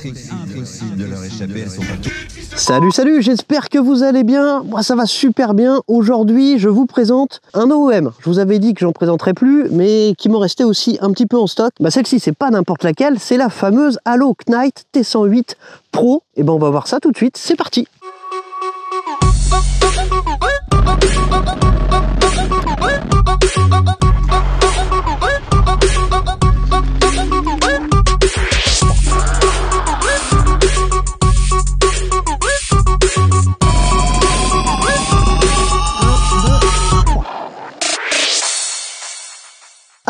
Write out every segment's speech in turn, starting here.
Impossible de leur échapper, elles sont partout. Salut, j'espère que vous allez bien. Moi, ça va super bien. Aujourd'hui, je vous présente un OEM. Je vous avais dit que j'en présenterai plus, mais qui me restait aussi un petit peu en stock. Bah, celle-ci, c'est pas n'importe laquelle, c'est la fameuse Halo Knight T108 Pro. Et ben, on va voir ça tout de suite. C'est parti.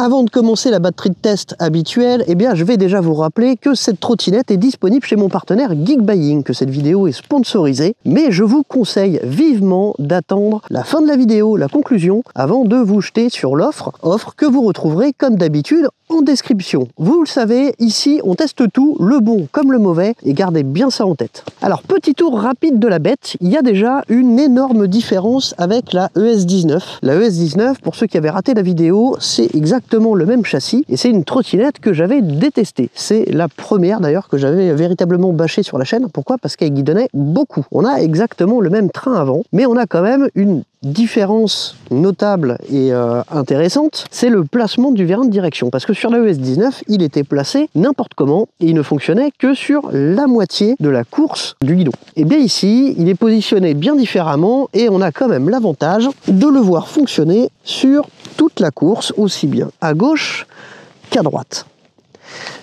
Avant de commencer la batterie de test habituelle, eh bien, je vais déjà vous rappeler que cette trottinette est disponible chez mon partenaire Geekbuying, que cette vidéo est sponsorisée, mais je vous conseille vivement d'attendre la fin de la vidéo, la conclusion, avant de vous jeter sur l'offre, offre que vous retrouverez comme d'habitude en description. Vous le savez, ici on teste tout, le bon comme le mauvais, et gardez bien ça en tête. Alors, petit tour rapide de la bête, il y a déjà une énorme différence avec la ES19. La ES19, pour ceux qui avaient raté la vidéo, c'est exactement le même châssis, et c'est une trottinette que j'avais détestée. C'est la première d'ailleurs que j'avais véritablement bâchée sur la chaîne. Pourquoi? Parce qu'elle guidonnait beaucoup. On a exactement le même train avant, mais on a quand même une différence notable et intéressante, c'est le placement du vérin de direction, parce que sur la ES19 il était placé n'importe comment et il ne fonctionnait que sur la moitié de la course du guidon. Et bien ici il est positionné bien différemment et on a quand même l'avantage de le voir fonctionner sur toute la course, aussi bien à gauche qu'à droite.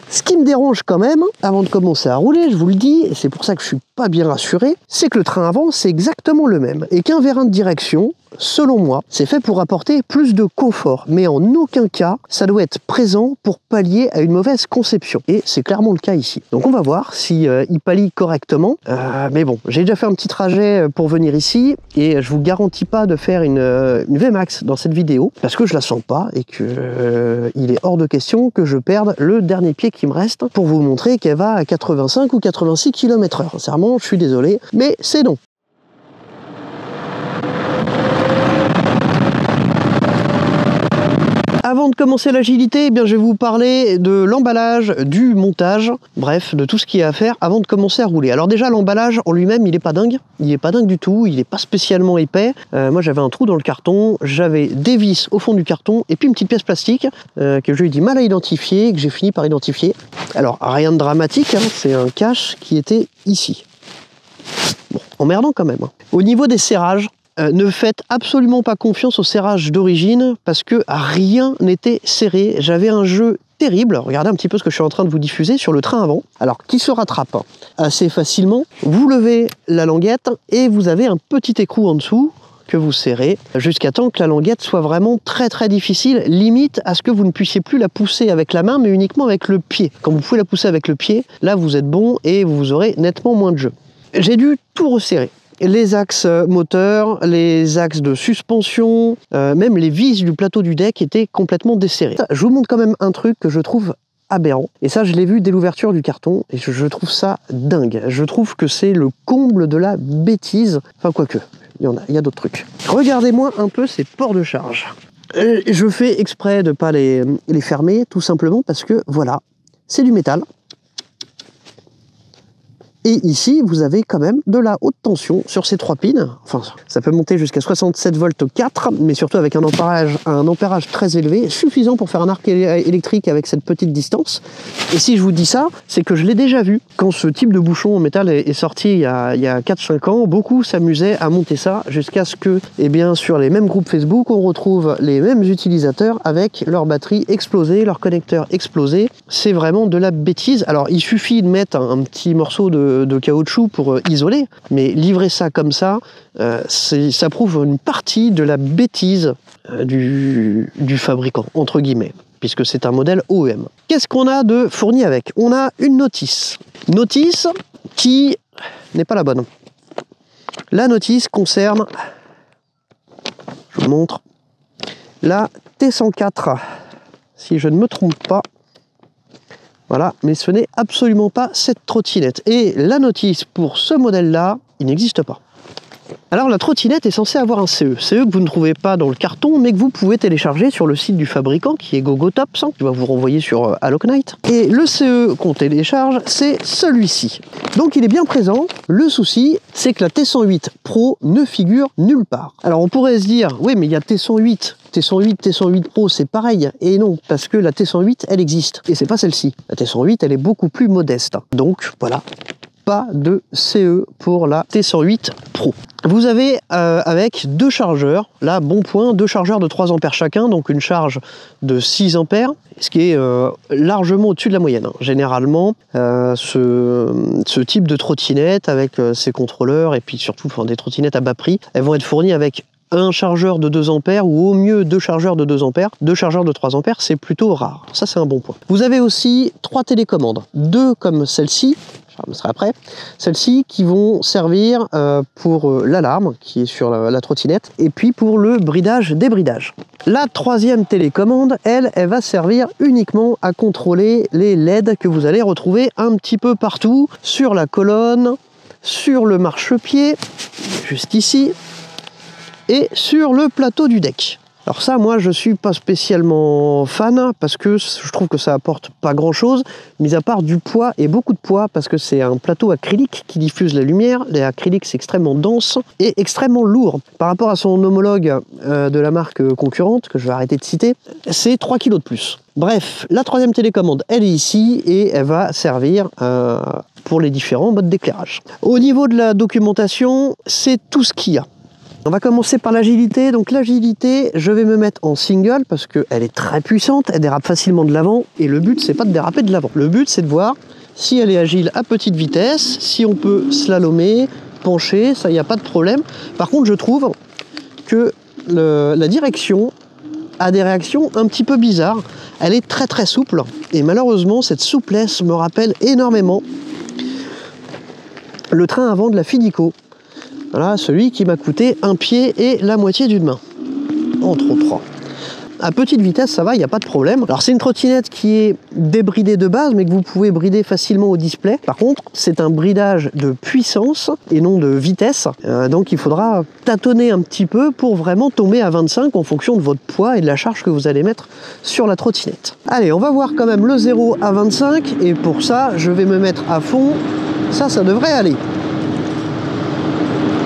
Ce qui me dérange quand même, avant de commencer à rouler, je vous le dis, et c'est pour ça que je suis pas bien rassuré, c'est que le train avant, c'est exactement le même. Et qu'un vérin de direction, selon moi, c'est fait pour apporter plus de confort. Mais en aucun cas, ça doit être présent pour pallier à une mauvaise conception. Et c'est clairement le cas ici. Donc on va voir si il pallie correctement. Mais bon, j'ai déjà fait un petit trajet pour venir ici, et je vous garantis pas de faire une VMAX dans cette vidéo, parce que je la sens pas, et que il est hors de question que je perde le dernier pied qui me reste pour vous montrer qu'elle va à 85 ou 86 km/h. Sincèrement, je suis désolé, mais c'est non. Avant de commencer l'agilité, eh bien, je vais vous parler de l'emballage, du montage, bref, de tout ce qu'il y a à faire avant de commencer à rouler. Alors déjà, l'emballage en lui-même, il n'est pas dingue. Il n'est pas dingue du tout, il n'est pas spécialement épais. Moi, j'avais un trou dans le carton, j'avais des vis au fond du carton, et puis une petite pièce plastique que j'ai eu du mal à identifier, que j'ai fini par identifier. Alors, rien de dramatique, hein, c'est un cache qui était ici. Bon, emmerdant quand même. Au niveau des serrages, ne faites absolument pas confiance au serrage d'origine parce que rien n'était serré. J'avais un jeu terrible. Regardez un petit peu ce que je suis en train de vous diffuser sur le train avant. Alors, qui se rattrape assez facilement. Vous levez la languette et vous avez un petit écrou en dessous que vous serrez jusqu'à temps que la languette soit vraiment très difficile, limite à ce que vous ne puissiez plus la pousser avec la main mais uniquement avec le pied. Quand vous pouvez la pousser avec le pied, là vous êtes bon et vous aurez nettement moins de jeu. J'ai dû tout resserrer. Les axes moteurs, les axes de suspension, même les vis du plateau du deck étaient complètement desserrées. Je vous montre quand même un truc que je trouve aberrant. Et ça, je l'ai vu dès l'ouverture du carton et je trouve ça dingue. Je trouve que c'est le comble de la bêtise. Enfin, quoique, il y a d'autres trucs. Regardez-moi un peu ces ports de charge. Je fais exprès de ne pas les fermer, tout simplement parce que, voilà, c'est du métal. Et ici, vous avez quand même de la haute tension sur ces 3 pins. Enfin, ça peut monter jusqu'à 67 volts 4, mais surtout avec un ampérage très élevé, suffisant pour faire un arc électrique avec cette petite distance. Et si je vous dis ça, c'est que je l'ai déjà vu. Quand ce type de bouchon en métal est sorti il y a 4-5 ans, beaucoup s'amusaient à monter ça jusqu'à ce que, eh bien, sur les mêmes groupes Facebook, on retrouve les mêmes utilisateurs avec leur batterie explosée, leur connecteur explosé. C'est vraiment de la bêtise. Alors, il suffit de mettre un petit morceau de caoutchouc pour isoler, mais livrer ça comme ça, ça prouve une partie de la bêtise du fabricant, entre guillemets, puisque c'est un modèle OEM. Qu'est-ce qu'on a de fourni avec? On a une notice. Notice qui n'est pas la bonne. La notice concerne, je vous montre, la T104, si je ne me trompe pas. Voilà, mais ce n'est absolument pas cette trottinette. Et la notice pour ce modèle-là, il n'existe pas. Alors la trottinette est censée avoir un CE. CE que vous ne trouvez pas dans le carton, mais que vous pouvez télécharger sur le site du fabricant qui est GoGoTops, qui va vous renvoyer sur Aloknight. Et le CE qu'on télécharge, c'est celui-ci. Donc il est bien présent. Le souci, c'est que la T108 Pro ne figure nulle part. Alors on pourrait se dire, oui mais il y a T108. T108 Pro, c'est pareil. Et non, parce que la T108, elle existe. Et c'est pas celle-ci. La T108, elle est beaucoup plus modeste. Donc voilà. Pas de CE pour la T108 Pro. Vous avez avec deux chargeurs, là bon point, deux chargeurs de 3 ampères chacun, donc une charge de 6 ampères, ce qui est largement au-dessus de la moyenne. Généralement, ce type de trottinette avec ses contrôleurs et puis surtout des trottinettes à bas prix, elles vont être fournies avec un chargeur de 2 ampères ou au mieux 2 chargeurs de 2 ampères. 2 chargeurs de 3 ampères, c'est plutôt rare. Ça, c'est un bon point. Vous avez aussi 3 télécommandes. 2 comme celle-ci, je serai après, celles-ci qui vont servir pour l'alarme qui est sur la trottinette et puis pour le bridage-débridage. La 3e télécommande, elle va servir uniquement à contrôler les LED que vous allez retrouver un petit peu partout sur la colonne, sur le marchepied, juste ici, et sur le plateau du deck. Alors ça, moi, je suis pas spécialement fan parce que je trouve que ça apporte pas grand-chose, mis à part du poids et beaucoup de poids parce que c'est un plateau acrylique qui diffuse la lumière. L'acrylique, c'est extrêmement dense et extrêmement lourd. Par rapport à son homologue de la marque concurrente, que je vais arrêter de citer, c'est 3 kg de plus. Bref, la 3e télécommande, elle est ici et elle va servir pour les différents modes d'éclairage. Au niveau de la documentation, c'est tout ce qu'il y a. On va commencer par l'agilité. Donc l'agilité, je vais me mettre en single parce qu'elle est très puissante, elle dérape facilement de l'avant et le but, c'est pas de déraper de l'avant. Le but, c'est de voir si elle est agile à petite vitesse, si on peut slalomer, pencher, ça, il n'y a pas de problème. Par contre, je trouve que la direction a des réactions un petit peu bizarres. Elle est très très souple et malheureusement, cette souplesse me rappelle énormément le train avant de la Fidico. Voilà, celui qui m'a coûté un pied et la moitié d'une main, entre autres. À petite vitesse, ça va, il n'y a pas de problème. Alors c'est une trottinette qui est débridée de base, mais que vous pouvez brider facilement au display. Par contre, c'est un bridage de puissance et non de vitesse. Donc il faudra tâtonner un petit peu pour vraiment tomber à 25 en fonction de votre poids et de la charge que vous allez mettre sur la trottinette. Allez, on va voir quand même le 0 à 25. Et pour ça, je vais me mettre à fond. Ça devrait aller.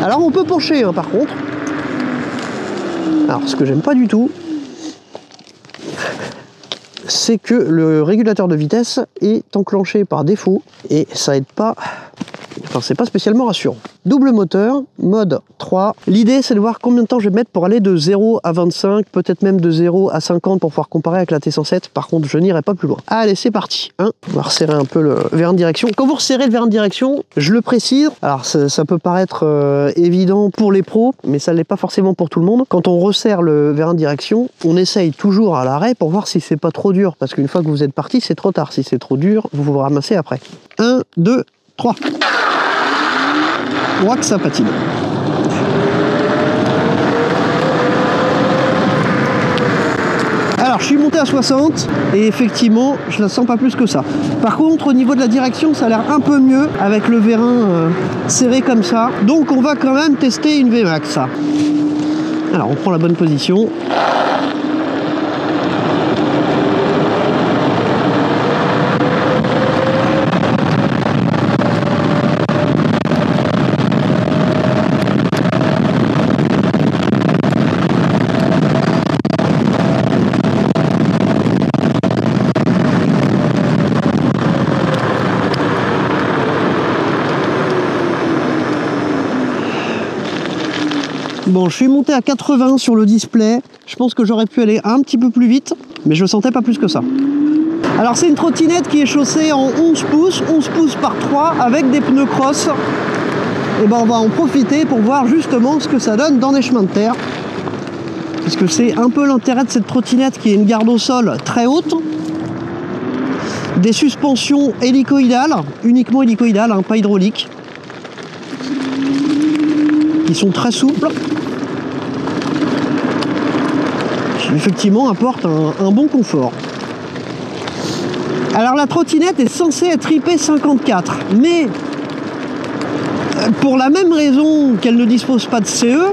Alors on peut pencher par contre. Alors ce que j'aime pas du tout, c'est que le régulateur de vitesse est enclenché par défaut et ça aide pas, enfin c'est pas spécialement rassurant. Double moteur, mode 3. L'idée c'est de voir combien de temps je vais mettre pour aller de 0 à 25, peut-être même de 0 à 50 pour pouvoir comparer avec la T107. Par contre je n'irai pas plus loin. Allez c'est parti. On va resserrer un peu le vérin de direction. Quand vous resserrez le vérin de direction, je le précise, alors ça peut paraître évident pour les pros, mais ça ne l'est pas forcément pour tout le monde. Quand on resserre le vérin de direction, on essaye toujours à l'arrêt pour voir si c'est pas trop dur, parce qu'une fois que vous êtes parti, c'est trop tard. Si c'est trop dur, vous vous ramassez après. 1, 2, 3. On voit que ça patine. Alors je suis monté à 60 et effectivement je la sens pas plus que ça. Par contre au niveau de la direction ça a l'air un peu mieux avec le vérin serré comme ça. Donc on va quand même tester une VMAX. Alors on prend la bonne position. Bon, je suis monté à 80 sur le display. Je pense que j'aurais pu aller un petit peu plus vite, mais je sentais pas plus que ça. Alors c'est une trottinette qui est chaussée en 11 pouces par 3 avec des pneus cross. Et ben on va en profiter pour voir justement ce que ça donne dans des chemins de terre. Parce que c'est un peu l'intérêt de cette trottinette qui est une garde au sol très haute. Des suspensions hélicoïdales, uniquement hélicoïdales, pas hydrauliques. Qui sont très souples. Qui effectivement apportent un bon confort. Alors la trottinette est censée être IP54, mais Pour la même raison qu'elle ne dispose pas de CE,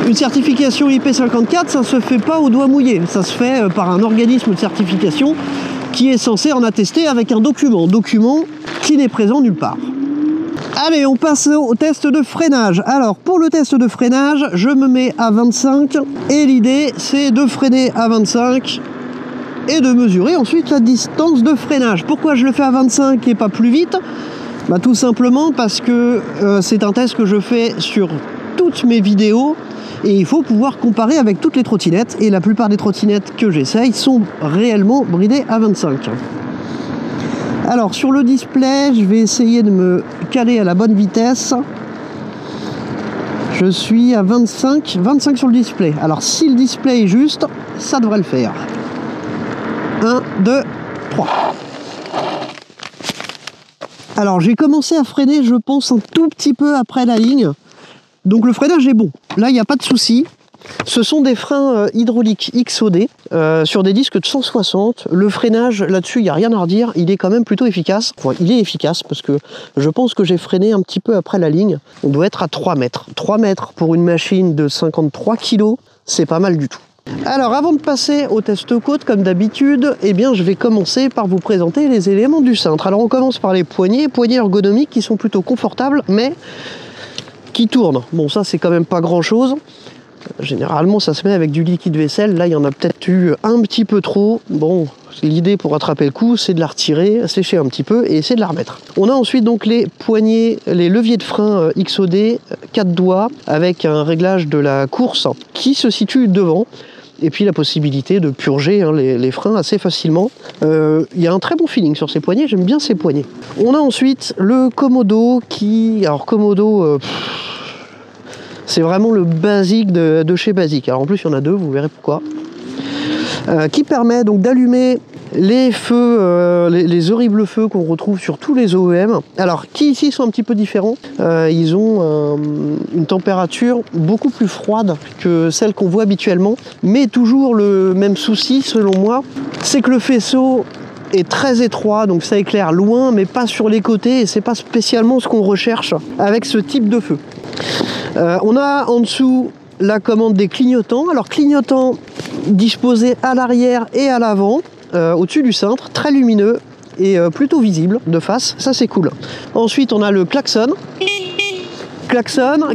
une certification IP54, ça ne se fait pas au doigt mouillé. Ça se fait par un organisme de certification qui est censé en attester avec un document qui n'est présent nulle part. Allez, on passe au test de freinage. Alors, pour le test de freinage, je me mets à 25 et l'idée, c'est de freiner à 25 et de mesurer ensuite la distance de freinage. Pourquoi je le fais à 25 et pas plus vite? Bah, tout simplement parce que c'est un test que je fais sur toutes mes vidéos et il faut pouvoir comparer avec toutes les trottinettes, et la plupart des trottinettes que j'essaye sont réellement bridées à 25. Alors sur le display, je vais essayer de me caler à la bonne vitesse. Je suis à 25 sur le display. Alors si le display est juste, ça devrait le faire. 1, 2, 3. Alors j'ai commencé à freiner, je pense, un tout petit peu après la ligne. Donc le freinage est bon. Là, il n'y a pas de souci. Ce sont des freins hydrauliques XOD sur des disques de 160. Le freinage, là-dessus, il n'y a rien à redire. Il est quand même plutôt efficace. Enfin, il est efficace parce que je pense que j'ai freiné un petit peu après la ligne. On doit être à 3 mètres. 3 mètres pour une machine de 53 kg, c'est pas mal du tout. Alors, avant de passer au test côte, comme d'habitude, eh bien, je vais commencer par vous présenter les éléments du cintre. Alors, on commence par les poignées ergonomiques qui sont plutôt confortables, mais qui tournent. Bon, ça, c'est quand même pas grand-chose. Généralement, ça se met avec du liquide vaisselle. Là, il y en a peut-être eu un petit peu trop. Bon, l'idée pour rattraper le coup, c'est de la retirer, sécher un petit peu et essayer de la remettre. On a ensuite donc les poignées, les leviers de frein XOD, 4 doigts, avec un réglage de la course qui se situe devant. Et puis la possibilité de purger les freins assez facilement. Il y a un très bon feeling sur ces poignées, j'aime bien ces poignées. On a ensuite le Komodo qui... Alors Komodo, c'est vraiment le basique de chez Basique. Alors en plus il y en a deux, vous verrez pourquoi. Qui permet donc d'allumer les feux, les horribles feux qu'on retrouve sur tous les OEM. Alors qui ici sont un petit peu différents. Ils ont une température beaucoup plus froide que celle qu'on voit habituellement, mais toujours le même souci selon moi, c'est que le faisceau est très étroit, donc ça éclaire loin mais pas sur les côtés, et c'est pas spécialement ce qu'on recherche avec ce type de feu. On a en dessous la commande des clignotants. Alors clignotants disposés à l'arrière et à l'avant, au-dessus du cintre, très lumineux et plutôt visible de face, ça c'est cool. Ensuite on a le klaxon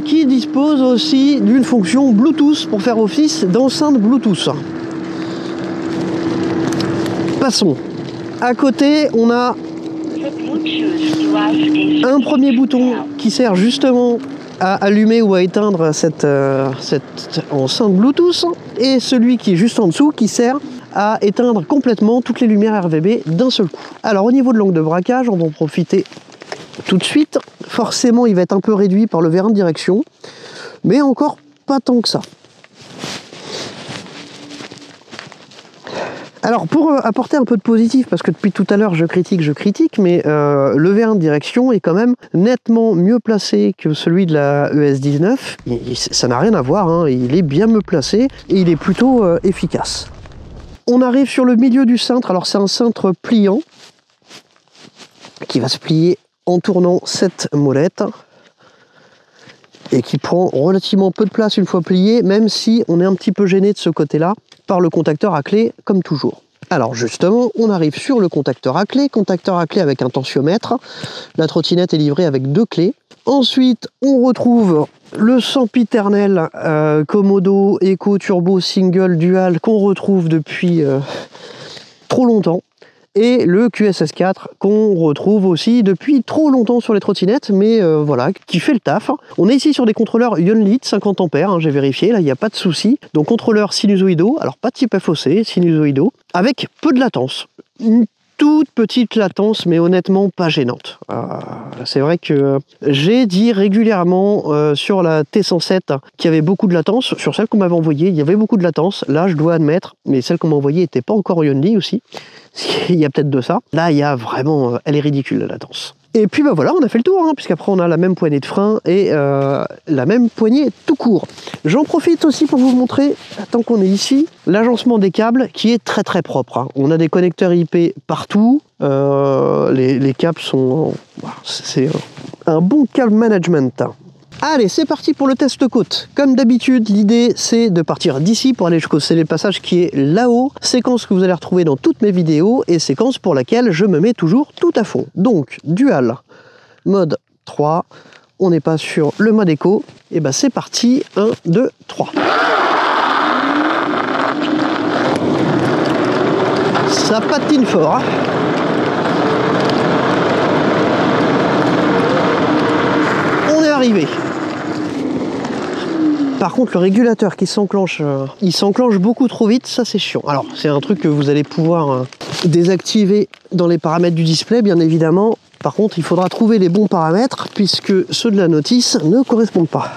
qui dispose aussi d'une fonction Bluetooth pour faire office d'enceinte Bluetooth. Passons. À côté on a un premier bouton qui sert justement à allumer ou à éteindre cette enceinte Bluetooth, et celui qui est juste en dessous qui sert à éteindre complètement toutes les lumières RVB d'un seul coup. Alors au niveau de l'angle de braquage, on va en profiter tout de suite. Forcément il va être un peu réduit par le vérin de direction, mais encore pas tant que ça. Alors pour apporter un peu de positif, parce que depuis tout à l'heure je critique, mais le vérin de direction est quand même nettement mieux placé que celui de la ES19. Ça n'a rien à voir, hein. Il est bien mieux placé et il est plutôt efficace. On arrive sur le milieu du cintre. Alors c'est un cintre pliant qui va se plier en tournant cette molette et qui prend relativement peu de place une fois plié, même si on est un petit peu gêné de ce côté-là par le contacteur à clé, comme toujours. Alors justement, on arrive sur le contacteur à clé avec un tensiomètre. La trottinette est livrée avec 2 clés. Ensuite, on retrouve le sempiternel Komodo Eco Turbo Single Dual qu'on retrouve depuis trop longtemps. Et le QSS4 qu'on retrouve aussi depuis trop longtemps sur les trottinettes, mais voilà, qui fait le taf. On est ici sur des contrôleurs Yonlit 50 ampères, hein, j'ai vérifié, là il n'y a pas de souci. Donc contrôleurs sinusoïdaux, alors pas de type FOC, sinusoïdaux, avec peu de latence. Une toute petite latence, mais honnêtement pas gênante. C'est vrai que j'ai dit régulièrement sur la T107 qu'il y avait beaucoup de latence. Sur celle qu'on m'avait envoyée, il y avait beaucoup de latence. Là, je dois admettre, mais celle qu'on m'a envoyée n'était pas encore Yonli aussi. Il y a peut-être de ça. Là, il y a vraiment... elle est ridicule, la latence. Et puis bah voilà, on a fait le tour, hein, puisqu'après on a la même poignée de frein et la même poignée tout court. J'en profite aussi pour vous montrer, tant qu'on est ici, l'agencement des câbles qui est très très propre, hein. On a des connecteurs IP partout, Les câbles sont... c'est un bon câble management. Allez, c'est parti pour le test côte. Comme d'habitude, l'idée c'est de partir d'ici pour aller jusqu'au scellé de passage qui est là-haut. Séquence que vous allez retrouver dans toutes mes vidéos et séquence pour laquelle je me mets toujours tout à fond. Donc, dual, mode 3, on n'est pas sur le mode écho. Et ben c'est parti, 1, 2, 3. Ça patine fort, hein. On est arrivé. Par contre, le régulateur qui s'enclenche, il s'enclenche beaucoup trop vite, ça c'est chiant. Alors, c'est un truc que vous allez pouvoir désactiver dans les paramètres du display, bien évidemment. Par contre, il faudra trouver les bons paramètres, puisque ceux de la notice ne correspondent pas.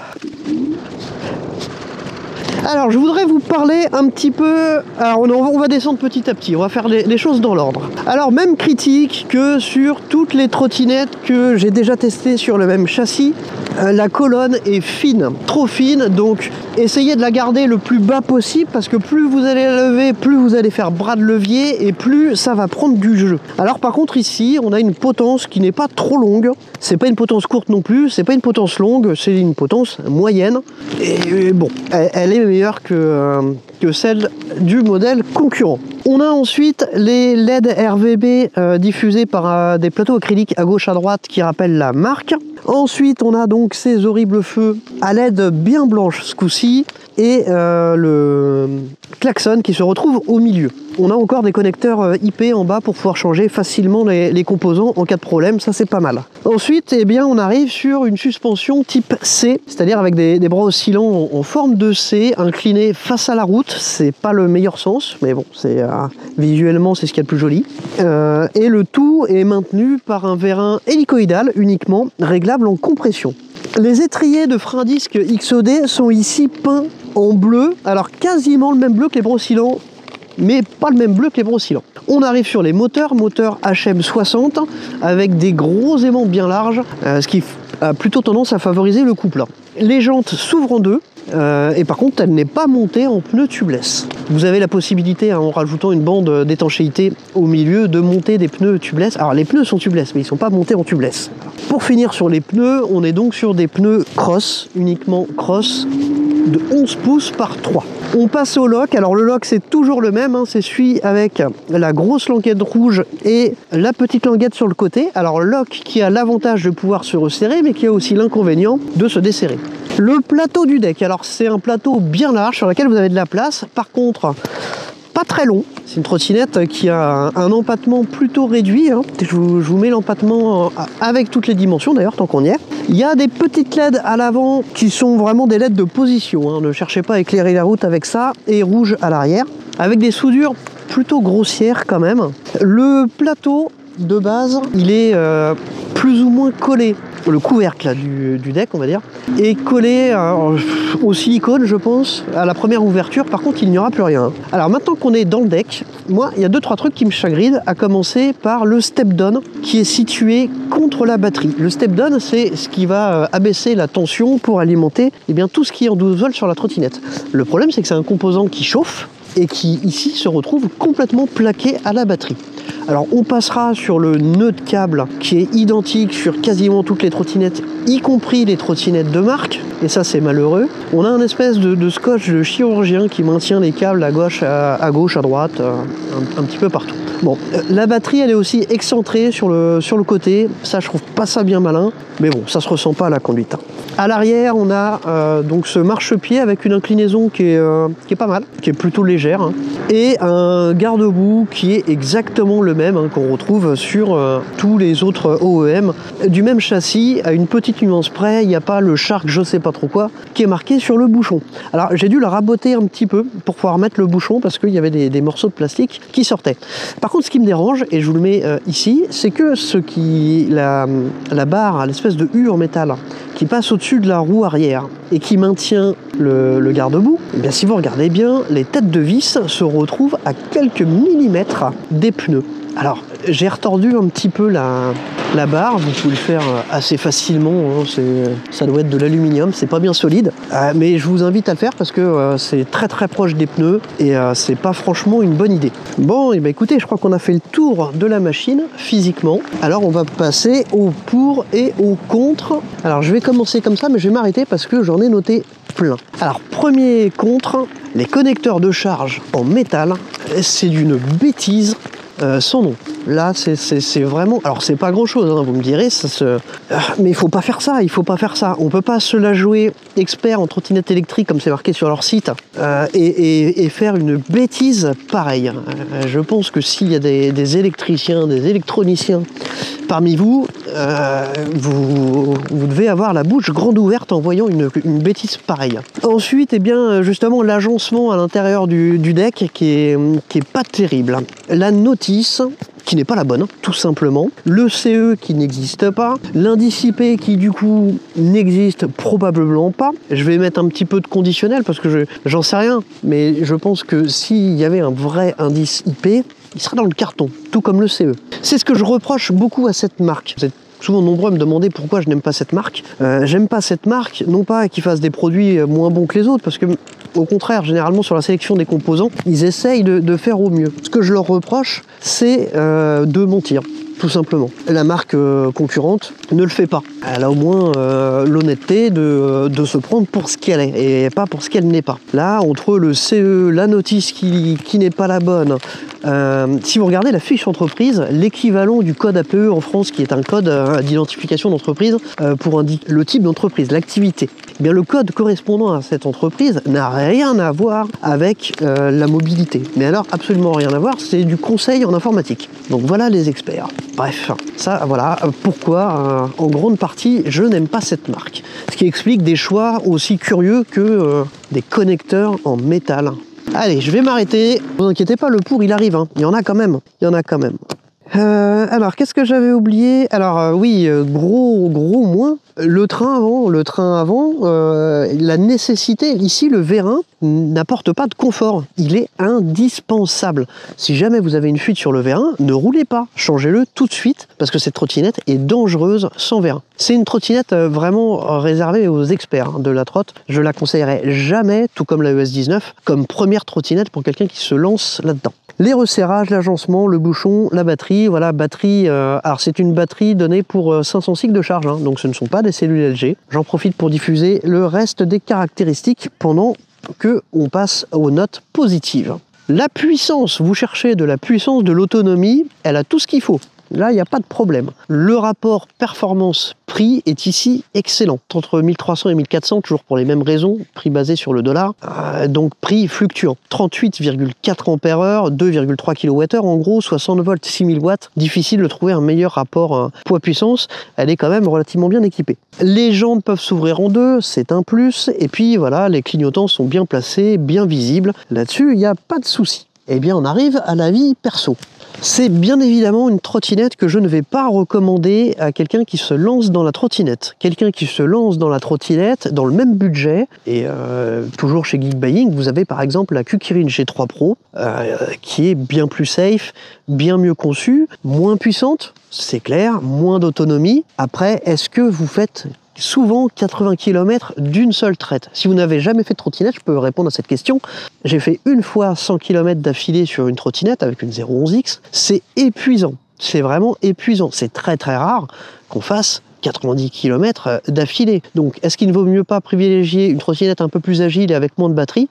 Alors, je voudrais vous parler un petit peu... Alors, on va descendre petit à petit, on va faire les choses dans l'ordre. Alors, même critique que sur toutes les trottinettes que j'ai déjà testées sur le même châssis, la colonne est fine, trop fine, donc essayez de la garder le plus bas possible, parce que plus vous allez la lever, plus vous allez faire bras de levier, et plus ça va prendre du jeu. Alors, par contre, ici, on a une potence qui n'est pas trop longue, c'est pas une potence courte non plus, c'est pas une potence longue, c'est une potence moyenne, et bon, elle est meilleure que celle du modèle concurrent. On a ensuite les LED RVB diffusés par des plateaux acryliques à gauche à droite qui rappellent la marque. Ensuite, on a donc ces horribles feux à LED bien blanche ce coup-ci et le klaxon qui se retrouve au milieu. On a encore des connecteurs IP en bas pour pouvoir changer facilement les composants en cas de problème, ça c'est pas mal. Ensuite, eh bien, on arrive sur une suspension type C, c'est-à-dire avec des bras oscillants en forme de C, inclinés face à la route. C'est pas le meilleur sens, mais bon, c'est visuellement c'est ce qu'il y a de plus joli. Et le tout est maintenu par un vérin hélicoïdal uniquement, réglable en compression. Les étriers de frein disque XOD sont ici peints en bleu, alors quasiment le même bleu que les bras oscillants, mais pas le même bleu que les bras oscillants. On arrive sur les moteurs HM60 avec des gros aimants bien larges, ce qui a plutôt tendance à favoriser le couple. Les jantes s'ouvrent en deux, et par contre elle n'est pas montée en pneus tubeless. Vous avez la possibilité, en rajoutant une bande d'étanchéité au milieu, de monter des pneus tubeless. Alors les pneus sont tubeless, mais ils ne sont pas montés en tubeless. Pour finir sur les pneus, on est donc sur des pneus cross, uniquement cross, de 11 pouces par 3. On passe au lock. Alors le lock c'est toujours le même, hein, c'est celui avec la grosse languette rouge et la petite languette sur le côté. Alors le lock qui a l'avantage de pouvoir se resserrer, mais qui a aussi l'inconvénient de se desserrer. Le plateau du deck, alors c'est un plateau bien large sur lequel vous avez de la place. Par contre, pas très long. C'est une trottinette qui a un empattement plutôt réduit, hein. Je vous mets l'empattement avec toutes les dimensions d'ailleurs, tant qu'on y est. Il y a des petites LED à l'avant qui sont vraiment des LED de position, hein. Ne cherchez pas à éclairer la route avec ça, et rouge à l'arrière, avec des soudures plutôt grossières quand même. Le plateau de base, il est plus ou moins collé. Le couvercle là, du deck, on va dire, est collé au silicone, je pense, à la première ouverture. Par contre, il n'y aura plus rien. Alors maintenant qu'on est dans le deck, moi, il y a 2-3 trucs qui me chagrinent, à commencer par le step-down qui est situé contre la batterie. Le step-down, c'est ce qui va abaisser la tension pour alimenter tout ce qui est en 12 volts sur la trottinette. Le problème, c'est que c'est un composant qui chauffe et qui, ici, se retrouve complètement plaqué à la batterie. Alors on passera sur le nœud de câble qui est identique sur quasiment toutes les trottinettes, y compris les trottinettes de marque, et ça c'est malheureux. On a un espèce de scotch de chirurgien qui maintient les câbles à gauche, à droite, un petit peu partout. Bon, la batterie elle est aussi excentrée sur le côté, ça je trouve pas ça bien malin, mais bon, ça se ressent pas à la conduite. À l'arrière, on a donc ce marchepied avec une inclinaison qui est pas mal, qui est plutôt légère, hein, et un garde-boue qui est exactement le même, hein, qu'on retrouve sur tous les autres OEM du même châssis. À une petite nuance près, il n'y a pas le Shark je sais pas trop quoi qui est marqué sur le bouchon. Alors j'ai dû la raboter un petit peu pour pouvoir mettre le bouchon parce qu'il y avait des morceaux de plastique qui sortaient. Par contre, ce qui me dérange, et je vous le mets ici, c'est que la barre, l'espèce de U en métal qui passe au-dessus de la roue arrière et qui maintient le garde-boue, eh bien si vous regardez bien, les têtes de vis se retrouvent à quelques millimètres des pneus. Alors j'ai retordu un petit peu la barre, vous pouvez le faire assez facilement, hein, ça doit être de l'aluminium, c'est pas bien solide, mais je vous invite à le faire parce que c'est très très proche des pneus et c'est pas franchement une bonne idée. Bon, et ben écoutez, je crois qu'on a fait le tour de la machine physiquement, alors on va passer au pour et au contre. Alors je vais commencer comme ça, mais je vais m'arrêter parce que j'en ai noté plein. Alors premier contre, les connecteurs de charge en métal, c'est d'une bêtise sans nom. Là, c'est vraiment... Alors, c'est pas grand-chose, hein, vous me direz, mais il faut pas faire ça, il faut pas faire ça. On peut pas se la jouer expert en trottinette électrique, comme c'est marqué sur leur site, et faire une bêtise pareille. Je pense que s'il y a des électriciens, des électroniciens parmi vous, vous devez avoir la bouche grande ouverte en voyant une bêtise pareille. Ensuite, eh bien, justement, l'agencement à l'intérieur du deck qui est pas terrible. La notice qui n'est pas la bonne, tout simplement. Le CE qui n'existe pas. L'indice IP qui, du coup, n'existe probablement pas. Je vais mettre un petit peu de conditionnel parce que j'en sais rien. Mais je pense que s'il y avait un vrai indice IP, il serait dans le carton, tout comme le CE. C'est ce que je reproche beaucoup à cette marque. Vous êtes souvent nombreux à me demander pourquoi je n'aime pas cette marque. J'aime pas cette marque, non pas qu'ils fassent des produits moins bons que les autres, parce que au contraire, généralement sur la sélection des composants, ils essayent de faire au mieux. Ce que je leur reproche, c'est de mentir. Tout simplement. La marque concurrente ne le fait pas. Elle a au moins l'honnêteté de se prendre pour ce qu'elle est et pas pour ce qu'elle n'est pas. Là, entre le CE, la notice qui n'est pas la bonne, si vous regardez la fiche entreprise, l'équivalent du code APE en France, qui est un code d'identification d'entreprise pour indiquer le type d'entreprise, l'activité, eh bien, le code correspondant à cette entreprise n'a rien à voir avec la mobilité. Mais alors, absolument rien à voir, c'est du conseil en informatique. Donc voilà les experts. Bref, ça, voilà pourquoi, en grande partie, je n'aime pas cette marque. Ce qui explique des choix aussi curieux que des connecteurs en métal. Allez, je vais m'arrêter. Ne vous inquiétez pas, le pour, il arrive. Hein. Il y en a quand même. Il y en a quand même. Alors, qu'est-ce que j'avais oublié? Alors, oui, gros moins. Le train avant, la nécessité, ici, le vérin n'apporte pas de confort. Il est indispensable. Si jamais vous avez une fuite sur le vérin, ne roulez pas. Changez-le tout de suite, parce que cette trottinette est dangereuse sans vérin. C'est une trottinette vraiment réservée aux experts de la trotte. Je la conseillerais jamais, tout comme la ES19, comme première trottinette pour quelqu'un qui se lance là-dedans. Les resserrages, l'agencement, le bouchon, la batterie. Voilà, batterie. Alors c'est une batterie donnée pour 500 cycles de charge, hein, donc ce ne sont pas des cellules LG. J'en profite pour diffuser le reste des caractéristiques pendant que on passe aux notes positives. La puissance, vous cherchez de la puissance, de l'autonomie, elle a tout ce qu'il faut. Là, il n'y a pas de problème. Le rapport performance-prix est ici excellent. Entre 1300 et 1400, toujours pour les mêmes raisons, prix basé sur le dollar, donc prix fluctuant. 38,4 ampères-heure, 2,3 kWh, en gros, 60 volts, 6000 watts. Difficile de trouver un meilleur rapport poids-puissance. Elle est quand même relativement bien équipée. Les jantes peuvent s'ouvrir en deux, c'est un plus. Et puis voilà, les clignotants sont bien placés, bien visibles. Là-dessus, il n'y a pas de souci. Eh bien, on arrive à la vie perso. C'est bien évidemment une trottinette que je ne vais pas recommander à quelqu'un qui se lance dans la trottinette. Quelqu'un qui se lance dans la trottinette dans le même budget, et toujours chez Geek Buying, vous avez par exemple la Kukirin G3 Pro, qui est bien plus safe, bien mieux conçue, moins puissante, c'est clair, moins d'autonomie. Après, est-ce que vous faites souvent 80 km d'une seule traite? Si vous n'avez jamais fait de trottinette, je peux répondre à cette question. J'ai fait une fois 100 km d'affilée sur une trottinette avec une 011X. C'est épuisant. C'est vraiment épuisant. C'est très très rare qu'on fasse 90 km d'affilée. Donc, est-ce qu'il ne vaut mieux pas privilégier une trottinette un peu plus agile et avec moins de batterie?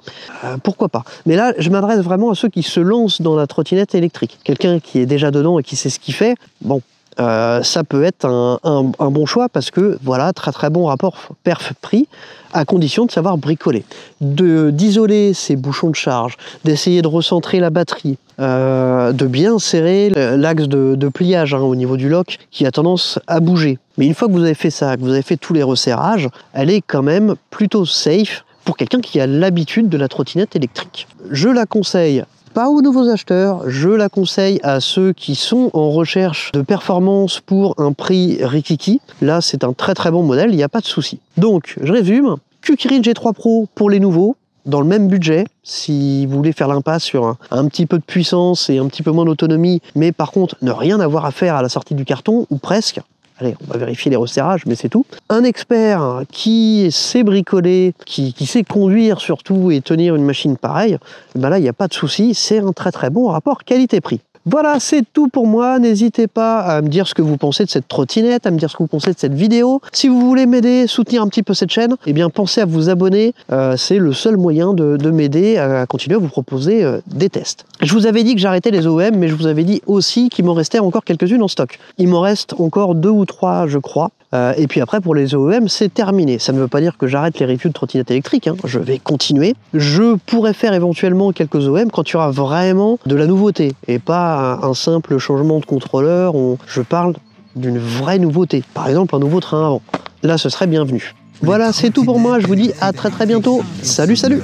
Pourquoi pas? Mais là, je m'adresse vraiment à ceux qui se lancent dans la trottinette électrique. Quelqu'un qui est déjà dedans et qui sait ce qu'il fait, bon, ça peut être un bon choix parce que voilà, très très bon rapport perf-prix à condition de savoir bricoler, d'isoler ses bouchons de charge, d'essayer de recentrer la batterie, de bien serrer l'axe de pliage au niveau du lock qui a tendance à bouger. Mais une fois que vous avez fait ça, que vous avez fait tous les resserrages, elle est quand même plutôt safe pour quelqu'un qui a l'habitude de la trottinette électrique. Je la conseille pas aux nouveaux acheteurs, je la conseille à ceux qui sont en recherche de performance pour un prix rikiki. Là, c'est un très très bon modèle, il n'y a pas de souci. Donc, je résume, Kukirin G3 Pro pour les nouveaux, dans le même budget, si vous voulez faire l'impasse sur un petit peu de puissance et un petit peu moins d'autonomie, mais par contre ne rien avoir à faire à la sortie du carton, ou presque, allez, on va vérifier les resserrages, mais c'est tout. Un expert qui sait bricoler, qui sait conduire surtout et tenir une machine pareille, ben là, il n'y a pas de souci, c'est un très très bon rapport qualité-prix. Voilà, c'est tout pour moi. N'hésitez pas à me dire ce que vous pensez de cette trottinette, à me dire ce que vous pensez de cette vidéo. Si vous voulez m'aider, soutenir un petit peu cette chaîne, eh bien pensez à vous abonner. C'est le seul moyen de m'aider à continuer à vous proposer des tests. Je vous avais dit que j'arrêtais les OEM, mais je vous avais dit aussi qu'il m'en restait encore quelques-unes en stock. Il m'en reste encore 2 ou 3, je crois. Et puis après, pour les OEM, c'est terminé. Ça ne veut pas dire que j'arrête les reviews de trottinettes électriques, hein. Je vais continuer. Je pourrais faire éventuellement quelques OEM quand il y aura vraiment de la nouveauté et pas un simple changement de contrôleur. Je parle d'une vraie nouveauté. Par exemple, un nouveau train avant. Là, ce serait bienvenu. Voilà, c'est tout pour moi. Je vous dis à très très bientôt. Salut, salut!